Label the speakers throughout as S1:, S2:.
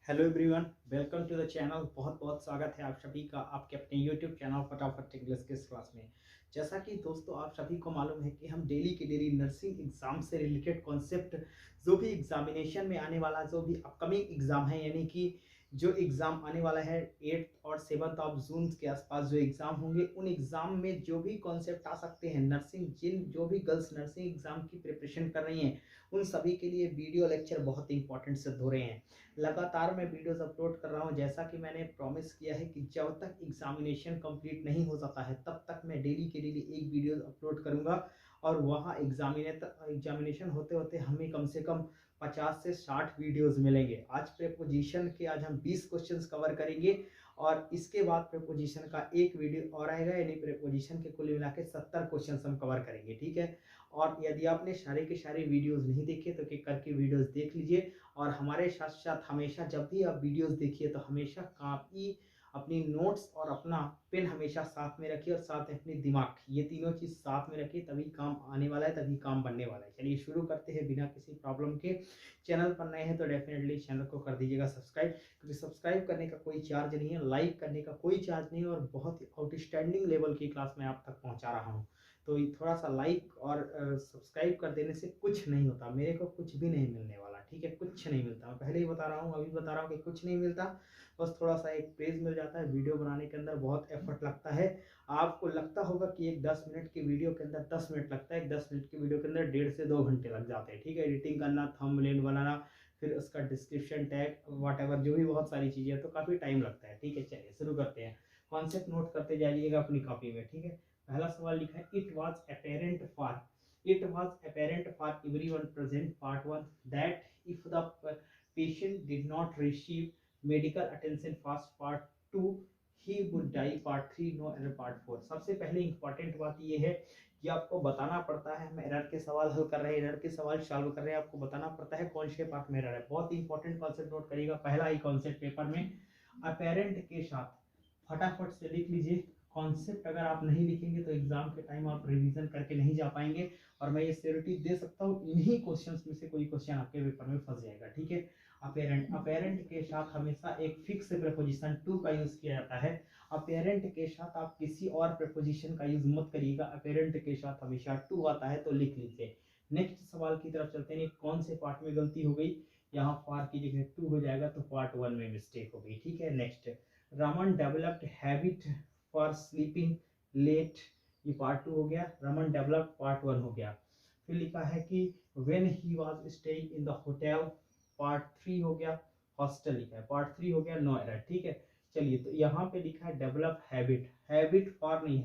S1: Hello everyone, welcome to the channel. बहुत बहुत स्वागत है आप सभी का आपके अपने यूट्यूब चैनल फटाफट इंग्लिश किस क्लास में। जैसा कि दोस्तों आप सभी को मालूम है कि हम डेली के डेली नर्सिंग एग्जाम से रिलेटेड कॉन्सेप्ट, जो भी एग्जामिनेशन में आने वाला, जो भी अपकमिंग एग्जाम है, यानी कि जो एग्ज़ाम आने वाला है 8 और 7 ऑफ जून के आसपास जो एग्ज़ाम होंगे, उन एग्ज़ाम में जो भी कॉन्सेप्ट आ सकते हैं, नर्सिंग जो भी गर्ल्स नर्सिंग एग्ज़ाम की प्रिपरेशन कर रही हैं, उन सभी के लिए वीडियो लेक्चर बहुत इंपॉर्टेंट सिद्ध हो रहे हैं। लगातार मैं वीडियोस अपलोड कर रहा हूं, जैसा कि मैंने प्रॉमिस किया है कि जब तक एग्जामिनेशन कंप्लीट नहीं हो जाता है तब तक मैं डेली के डेली एक वीडियो अपलोड करूंगा। और वहां एग्जामिनेशन होते होते हमें कम से कम 50 से 60 वीडियोस मिलेंगे। आज प्रेपोजिशन के आज हम 20 क्वेश्चंस कवर करेंगे और इसके बाद प्रेपोजिशन का एक वीडियो और आएगा, यानी प्रेपोजिशन के कुल मिला के 70 क्वेश्चंस हम कवर करेंगे। ठीक है, और यदि आपने सारे के सारे वीडियोस नहीं देखे तो करके वीडियोस देख लीजिए। और हमारे साथ साथ हमेशा जब भी आप वीडियोस देखिए तो हमेशा कॉपी, अपनी नोट्स और अपना पेन हमेशा साथ में रखिए, और साथ में अपनी दिमाग, ये तीनों चीज़ साथ में रखिए, तभी काम आने वाला है, तभी काम बनने वाला है। चलिए शुरू करते हैं बिना किसी प्रॉब्लम के। चैनल पर नए हैं तो डेफिनेटली चैनल को कर दीजिएगा सब्सक्राइब, क्योंकि सब्सक्राइब करने का कोई चार्ज नहीं है, लाइक करने का कोई चार्ज नहीं है, और बहुत ही आउटस्टैंडिंग लेवल की क्लास मैं आप तक पहुँचा रहा हूँ। तो थोड़ा सा लाइक और सब्सक्राइब कर देने से कुछ नहीं होता, मेरे को कुछ भी नहीं मिलने वाला। ठीक है, कुछ नहीं मिलता, मैं पहले ही बता रहा हूँ, अभी बता रहा हूँ कि कुछ नहीं मिलता। बस थोड़ा सा एक पेज मिल जाता है। वीडियो बनाने के अंदर बहुत एफर्ट लगता है। आपको लगता होगा कि एक 10 मिनट की वीडियो के अंदर 10 मिनट लगता है, 10 मिनट की वीडियो के अंदर 1.5 से 2 घंटे लग जाते हैं। ठीक है, एडिटिंग करना, थंबनेल बनाना, फिर उसका डिस्क्रिप्शन टैग वॉट जो भी बहुत सारी चीज़ें हैं, तो काफ़ी टाइम लगता है। ठीक है, चलिए शुरू करते हैं। कॉन्सेप्ट नोट करते जाइएगा अपनी कॉपी में। ठीक है, पहला सवाल लिखा है, it was apparent for everyone present part one that if the patient did not receive medical attention fast part 2 he would die part 3 no error part 4। सबसे पहले इंपॉर्टेंट बात ये है कि आपको बताना पड़ता है, हम एरर के सवाल हल कर रहे हैं, एरर के सवाल सॉल्व कर रहे हैं, आपको बताना पड़ता है कौन से पार्ट में एरर है। बहुत इंपॉर्टेंट कॉन्सेप्ट नोट करिएगा, पहला ही कॉन्सेप्ट पेपर में अपेरेंट के साथ फटाफट से लिख लीजिए। कॉन्सेप्ट अगर आप नहीं लिखेंगे तो एग्जाम के टाइम आप रिवीजन करके नहीं जा पाएंगे, और मैं ये श्योरिटी दे सकता हूँ इन्हीं क्वेश्चंस में से कोई क्वेश्चन आपके पेपर में फंस जाएगा। ठीक है, अपेरेंट के साथ हमेशा एक फिक्स प्रीपोजिशन टू का यूज किया जाता है। अपेरेंट के साथ आप किसी और प्रीपोजिशन का यूज मत करिएगा, अपेरेंट के साथ हमेशा टू आता है, तो लिख लीजिए। नेक्स्ट सवाल की तरफ चलते हैं, कौन से पार्ट में गलती हो गई। यहाँ फार की जगह टू हो जाएगा, तो पार्ट वन में मिस्टेक हो गई। ठीक है, next, Raman developed habit for sleeping late, ये पार्ट टू हो गया। रमन डेवलप पार्ट वन हो गया। फिर लिखा है कि when he was staying in the hotel, part three हो गया। हॉस्टल लिखा है, पार्ट थ्री हो गया, नो एरर। ठीक है, चलिए तो यहाँ पे लिखा है डेवलप हैबिट, हैबिट फॉर नहीं,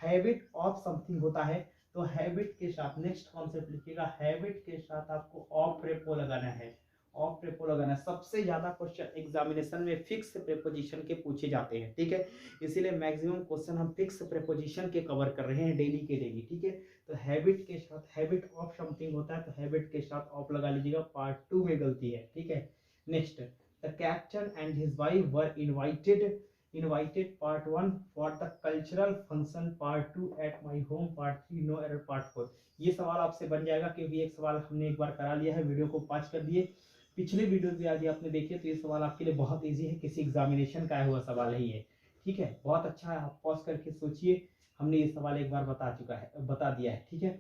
S1: हैबिट ऑफ समथिंग होता है, तो हैबिट के साथ नेक्स्ट कॉन्सेप्ट लिखिएगा, हैबिट के साथ आपको ऑफ प्रेपो लगाना है, ऑफ प्रेपो लगाना है। सबसे ज्यादा क्वेश्चन एग्जामिनेशन में फिक्स प्रेपोजिशन के पूछे जाते हैं। ठीक है, इसीलिए मैक्सिमम क्वेश्चन हम फिक्स प्रेपोजिशन के कवर कर रहे हैं डेली के डेली। ठीक है, तो हैबिट के साथ हैबिट ऑफ समथिंग होता है, तो हैबिट के साथ ऑफ लगा लीजिएगा, पार्ट टू में गलती है। ठीक है, next, the captain and his wife were invited part one for the cultural function part two at my home part three no error part four. ये सवाल आपसे बन जाएगा, क्योंकि एक सवाल हमने एक बार करा लिया है, वीडियो को पॉज कर दिए, पिछले वीडियो भी आज आपने देखिए, तो ये सवाल आपके लिए बहुत इजी है, किसी एग्जामिनेशन का आया हुआ सवाल है ये। ठीक है, बहुत अच्छा है, आप पॉज करके सोचिए, हमने ये सवाल एक बार बता दिया है। ठीक है,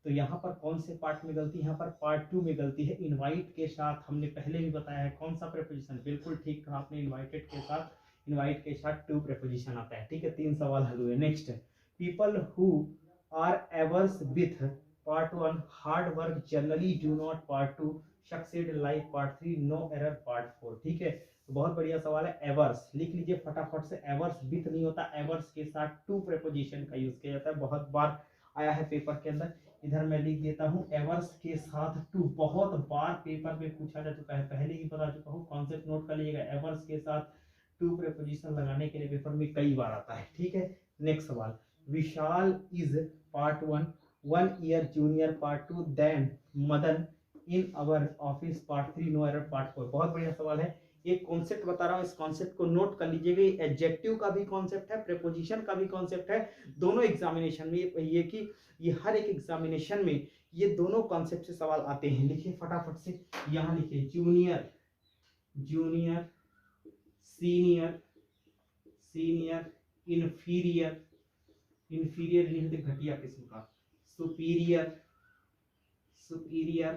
S1: तो यहाँ पर कौन से पार्ट में गलती, यहाँ पर पार्ट टू में गलती है। इनवाइट के साथ हमने पहले भी बताया है कौन सा प्रेपोजिशन, बिल्कुल ठीक कहा आपने, इनवाइटेड के साथ, इनवाइट के साथ टू प्रेपोजिशन आता है। ठीक है, 3 सवाल हल हुए। Next, people who are averse with part one hard work generally do not part two succeed life part three no error part four. ठीक है, तो बहुत बढ़िया सवाल है। एवर्स लिख लीजिए फटाफट से, एवर्स विथ नहीं होता, एवर्स के साथ टू प्रेपोजिशन का यूज किया जाता है, बहुत बार आया है पेपर के अंदर। इधर मैं लिख देता हूँ, एवर्स के साथ टू, बहुत बार पेपर में पूछा जा चुका है, पहले ही बता चुका हूँ, कॉन्सेप्ट नोट कर लीजिएगा, एवर्स के साथ टू प्रेपोजिशन लगाने के लिए पेपर में कई बार आता है। ठीक है, नेक्स्ट सवाल, Vishal is part one 1 year junior part two than Madan in our office part three no error part four. बहुत बढ़िया सवाल है, एक कॉन्सेप्ट बता रहा हूँ, इस कॉन्सेप्ट को नोट कर लीजिएगा। ये एडजेक्टिव का भी कॉन्सेप्ट है, प्रीपोजिशन का भी कॉन्सेप्ट है, दोनों एग्जामिनेशन में ये कि ये हर एक एग्जामिनेशन में ये दोनों कॉन्सेप्ट से सवाल आते हैं। लिखिए फटाफट से, यहाँ लिखिए junior junior, senior, senior, inferior, inferior नहीं होते घटिया किस्म का, superior, superior,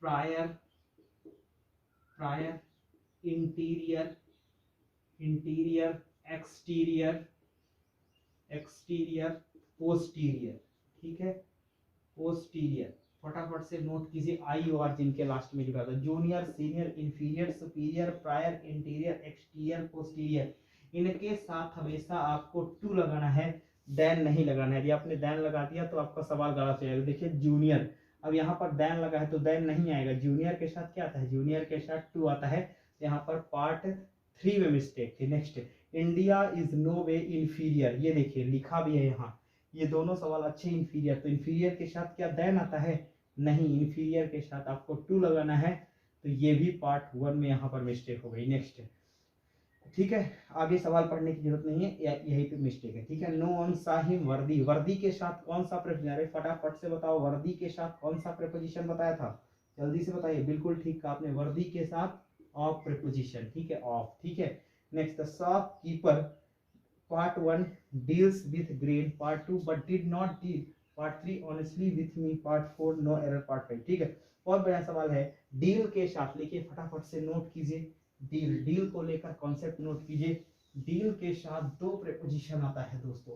S1: prior, prior, interior, interior, exterior, exterior, posterior. ठीक है, पोस्टीरियर। फटाफट से नोट कीजिए आई और जिनके लास्ट में लिखा था, junior, senior, inferior, superior, prior, interior, exterior, posterior. इनके साथ हमेशा आपको टू लगाना है, देन नहीं लगाना है। यदि आपने देन लगा दिया तो आपका सवाल गलत हो जाएगा। देखिए जूनियर, अब यहाँ पर देन लगा है तो देन नहीं आएगा। जूनियर के साथ क्या आता है, जूनियर के साथ टू आता है। यहाँ पर पार्ट 3 में मिस्टेक थी। Next, India is no way inferior, ये देखिए लिखा भी है यहाँ, ये दोनों सवाल अच्छे। इंफीरियर, तो इंफीरियर के साथ क्या देन आता है, नहीं, इंफीरियर के साथ आपको टू लगाना है। तो ये भी पार्ट 1 में यहाँ पर मिस्टेक हो गई। नेक्स्ट, ठीक है, आगे सवाल पढ़ने की जरूरत नहीं है, यही पे मिस्टेक है। ठीक है, नो ऑन साहिम वर्दी, वर्दी के साथ कौन सा प्रेपोजिशन, फटाफट से बताओ, वर्दी के साथ कौन सा प्रेपोजिशन बताया था, जल्दी से बताइए। बिल्कुल ठीक कहा आपने, वर्दी के साथ ऑफ प्रेपोजिशन। ठीक है, ऑफ। ठीक है, next, the shopkeeper part 1 deals with grain, part 2 but did not deal, part 3 honestly with me, part 4 no error, part 5। ठीक है, बहुत बढ़िया सवाल है। डील के साथ लिखिए, फटाफट से नोट कीजिए। डील, डील को लेकर कॉन्सेप्ट नोट कीजिए। डील के साथ दो प्रेपोजिशन आता है दोस्तों।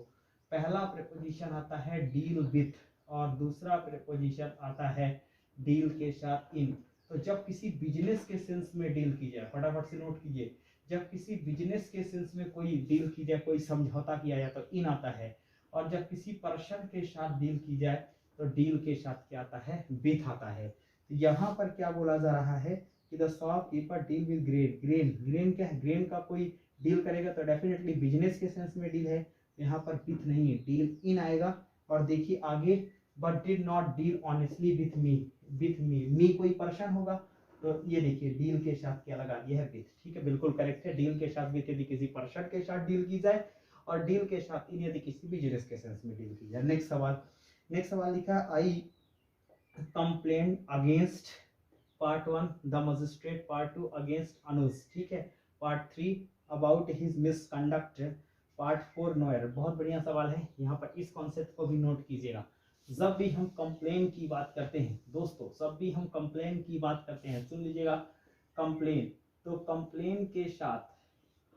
S1: पहला प्रेपोजिशन आता है डील विथ और दूसरा प्रेपोजिशन आता है डील के साथ इन। तो जब किसी बिजनेस के सेंस में डील की जाए, फटाफट से नोट कीजिए, जब किसी बिजनेस के सेंस में कोई डील की जाए, कोई समझौता किया जाए तो इन आता है। और जब किसी पर्सन के साथ डील की जाए तो डील के साथ क्या आता है, विथ आता है। तो यहाँ पर क्या बोला जा रहा है कि the shopkeeper deal with grain, grain, grain क्या है, ग्रेन का कोई डील करेगा तो डेफिनेटली बिजनेस के सेंस में डील है। यहाँ पर विथ नहीं है, डील इन आएगा। और देखिए आगे, but did not deal honestly with me, with me कोई पर्सन होगा तो ये देखिए डील के साथ क्या लगा दिया है, विथ। ठीक है, बिल्कुल करेक्ट है। डील के साथ विथ यदि किसी पर्सन के साथ डील की जाए और डील के साथ इन यदि किसी बिजनेस के सेंस में डील की जाए। नेक्स्ट सवाल, नेक्स्ट सवाल लिखा, I complain against part 1 the magistrate, part 2 against Anuj. ठीक है, part 3 about his misconduct, part 4 no error. बहुत बढ़िया सवाल है। यहाँ पर इस कॉन्सेप्ट को भी नोट कीजिएगा। जब भी हम कंप्लेन की बात करते हैं दोस्तों, जब भी हम कंप्लेन की बात करते हैं, सुन लीजिएगा, कंप्लेन, तो कंप्लेन के साथ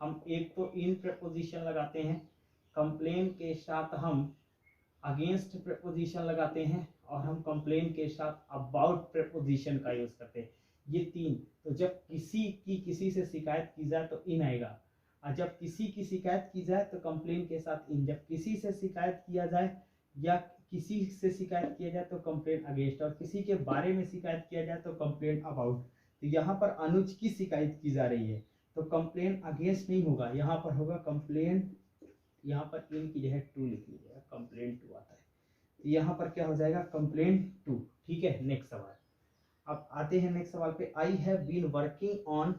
S1: हम एक तो इन प्रेपोजिशन लगाते हैं, कंप्लेन के साथ हम अगेंस्ट प्रेपोजिशन लगाते हैं और हम कंप्लेन के साथ अबाउट प्रेपोजिशन का यूज करते हैं। ये तीन। तो जब किसी से शिकायत की जाए तो इन आएगा, और जब किसी की शिकायत की जाए तो कंप्लेन के साथ इन। जब किसी से शिकायत किया जाए या किसी से शिकायत किया जाए तो कंप्लेन अगेंस्ट, और किसी के बारे में शिकायत किया जाए तो कंप्लेन अबाउट। तो यहाँ पर अनुज की शिकायत की जा रही है तो कंप्लेन अगेंस्ट नहीं होगा, यहाँ पर होगा कंप्लेन, यहाँ पर इन की जगह टू लिख लीजिएगा, कंप्लेन टू आता है। तो यहाँ पर क्या हो जाएगा, कंप्लेन टू। ठीक है, नेक्स्ट सवाल। अब आते हैं नेक्स्ट सवाल पे, I have been working on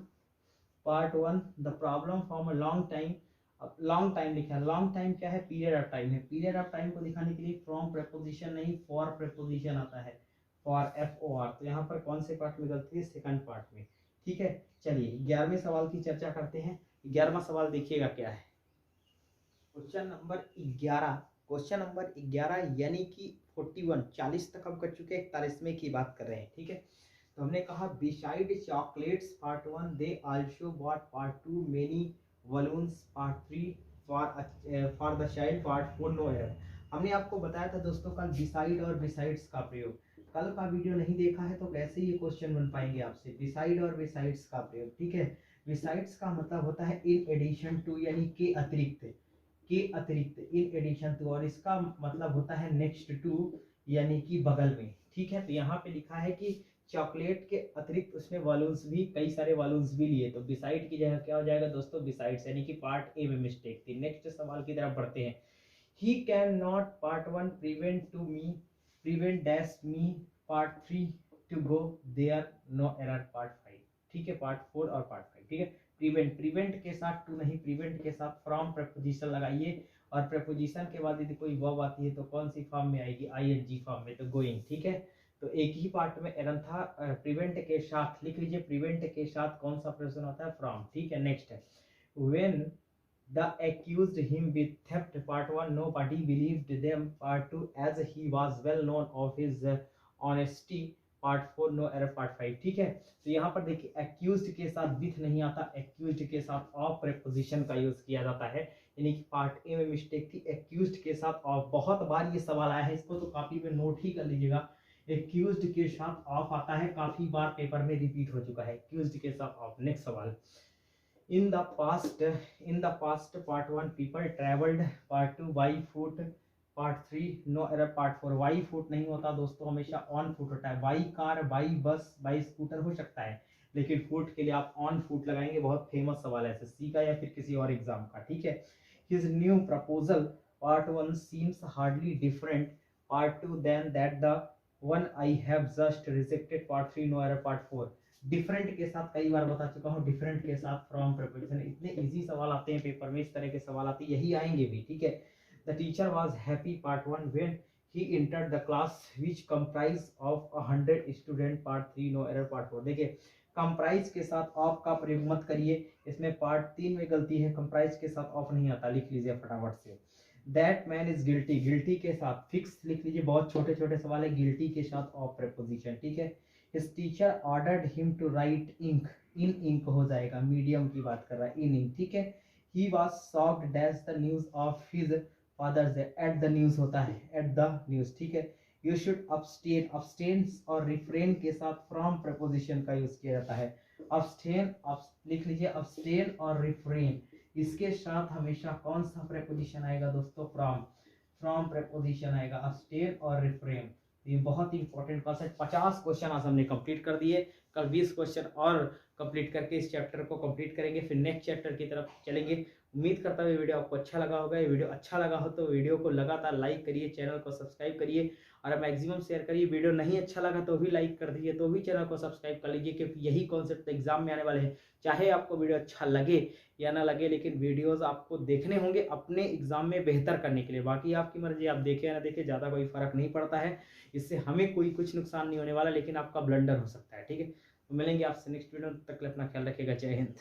S1: part 1 the problem from a long time. अब लॉन्ग टाइम लिखा है, लॉन्ग टाइम क्या है, पीरियड ऑफ टाइम है। पीरियड ऑफ टाइम को दिखाने के लिए फ्रॉम प्रेपोजिशन नहीं, फॉर प्रेपोजिशन आता है, फॉर, FOR। तो यहाँ पर कौन से पार्ट में गलती है, सेकंड पार्ट में। ठीक है, चलिए 11वें सवाल की चर्चा करते हैं। 11वां सवाल देखिएगा क्या है, क्वेश्चन नंबर 11, क्वेश्चन नंबर 11 यानी कि 41, 40 तक हम कर चुके हैं, 41वें की बात कर रहे हैं। ठीक है, तो हमने कहा beside chocolates part 1 they also bought part 2 many balloons, part 3 for the child, part 4 no error. हमने आपको बताया था दोस्तों कल बिसाइड और बिसाइड्स का प्रयोग। कल का वीडियो नहीं देखा है तो कैसे ये क्वेश्चन बन पाएंगे आपसे, बिसाइड और बिसाइड्स का प्रयोग। ठीक है, बिसाइड्स का मतलब होता है इन एडिशन टू, यानी के अतिरिक्त, के अतिरिक्त, इन एडिशन टू, और इसका मतलब होता है नेक्स्ट टू, यानी कि बगल में। ठीक है, तो यहाँ पे लिखा है कि चॉकलेट के अतिरिक्त उसने बलून्स भी, कई सारे बलून्स भी लिए, तो बिसाइड की जगह क्या हो जाएगा दोस्तों, बिसाइड्स, यानी कि पार्ट ए में मिस्टेक थी। नेक्स्ट सवाल की तरफ बढ़ते हैं। He can not, part 1 prevent to me, prevent dash me, part 3 to go there, no error, part 5। ठीक है, पार्ट 4 और पार्ट 5। ठीक है, प्रिवेंट, प्रिवेंट के साथ टू नहीं, प्रिवेंट के साथ फ्रॉम प्रेपोजिशन लगाइए, और प्रेपोजिशन के बाद यदि कोई वर्ब आती है तो कौन सी फॉर्म में आएगी, ING फॉर्म में, तो गोइंग। ठीक है, तो एक ही पार्ट में एरर था। प्रिवेंट के साथ लिख लीजिए, प्रिवेंट के साथ कौन सा प्रेपोजिशन होता है? फ्रॉम। ठीक है, नेक्स्ट है when the accused him with theft, part 1 nobody believed them, part 2 as he was well known of his honesty, part 4 no error, part 5। ठीक है, तो यहाँ पर देखिए accused के साथ with नहीं आता, accused के साथ of preposition का यूज किया जाता है, यानी कि पार्ट ए में मिस्टेक थी, accused के साथ of। बहुत बार ये सवाल आया है, इसको तो कॉपी पे नोट ही कर लीजिएगा। accused के साथ of आता है, काफी बार पेपर में रिपीट हो चुका है, accused के साथ of। नेक्स्ट सवाल, in the past part 1 people traveled, part 2 by foot, part 3 no error, part 4 by foot नहीं होता दोस्तों, हमेशा on foot होता है। by car, by bus, by scooter हो सकता है, लेकिन foot के लिए आप on foot लगाएंगे। बहुत फेमस सवाल है एसएससी का या फिर किसी और एग्जाम का। ठीक है, his new proposal, part 1 seems hardly different, part 2 than that the one I have just rejected, part 3 no error, part 4। Different के साथ कई बार बता चुका हूँ, डिफरेंट के साथ फ्रॉम प्रीपोजिशन। इतने इजी सवाल आते हैं पेपर में, इस तरह के सवाल आते हैं, यही आएंगे भी। ठीक है, the teacher was happy, part 1 when he entered the class which comprise of 100 student, part 3 no error, part 4। देखिए कंप्राइज के साथ ऑफ का प्रयोग मत करिए, इसमें पार्ट 3 में गलती है, कंप्राइज के साथ ऑफ नहीं आता, लिख लीजिए फटाफट से। That man is guilty, guilty के साथ फिक्स लिख लीजिए, बहुत छोटे छोटे सवाल है, गिल्टी के साथ ऑफ प्रीपोजिशन। ठीक है, his teacher ordered him to write ink, in ink हो जाएगा, मीडियम की बात कर रहा है, in ink। ठीक है, he was shocked dash the news of his father's death, at the news होता है, at the news। ठीक है, you should abstain, abstain और refrain के साथ from preposition का यूज किया जाता है। abstain लिख लीजिए, abstain और refrain, इसके साथ हमेशा कौन सा preposition आएगा दोस्तों? from preposition आएगा, abstain और refrain। ये बहुत ही इंपॉर्टेंट कॉन्सेप्ट। 50 क्वेश्चन आज हमने कंप्लीट कर दिए, कल 20 क्वेश्चन और कंप्लीट करके इस चैप्टर को कंप्लीट करेंगे, फिर नेक्स्ट चैप्टर की तरफ चलेंगे। उम्मीद करता हूँ वीडियो आपको अच्छा लगा होगा। ये वीडियो अच्छा लगा हो तो वीडियो को लगातार लाइक करिए, चैनल को सब्सक्राइब करिए और मैक्सिमम शेयर करिए। वीडियो नहीं अच्छा लगा तो भी लाइक कर दीजिए, तो भी चैनल को सब्सक्राइब कर लीजिए, क्योंकि यही कॉन्सेप्ट एग्जाम में आने वाले हैं। चाहे आपको वीडियो अच्छा लगे या ना लगे, लेकिन वीडियोस आपको देखने होंगे अपने एग्जाम में बेहतर करने के लिए। बाकी आपकी मर्जी, आप देखें या ना देखें, ज़्यादा कोई फर्क नहीं पड़ता है, इससे हमें कोई कुछ नुकसान नहीं होने वाला, लेकिन आपका ब्लंडर हो सकता है। ठीक है, तो मिलेंगे आपसे नेक्स्ट वीडियो, तक अपना ख्याल रखिएगा। जय हिंद।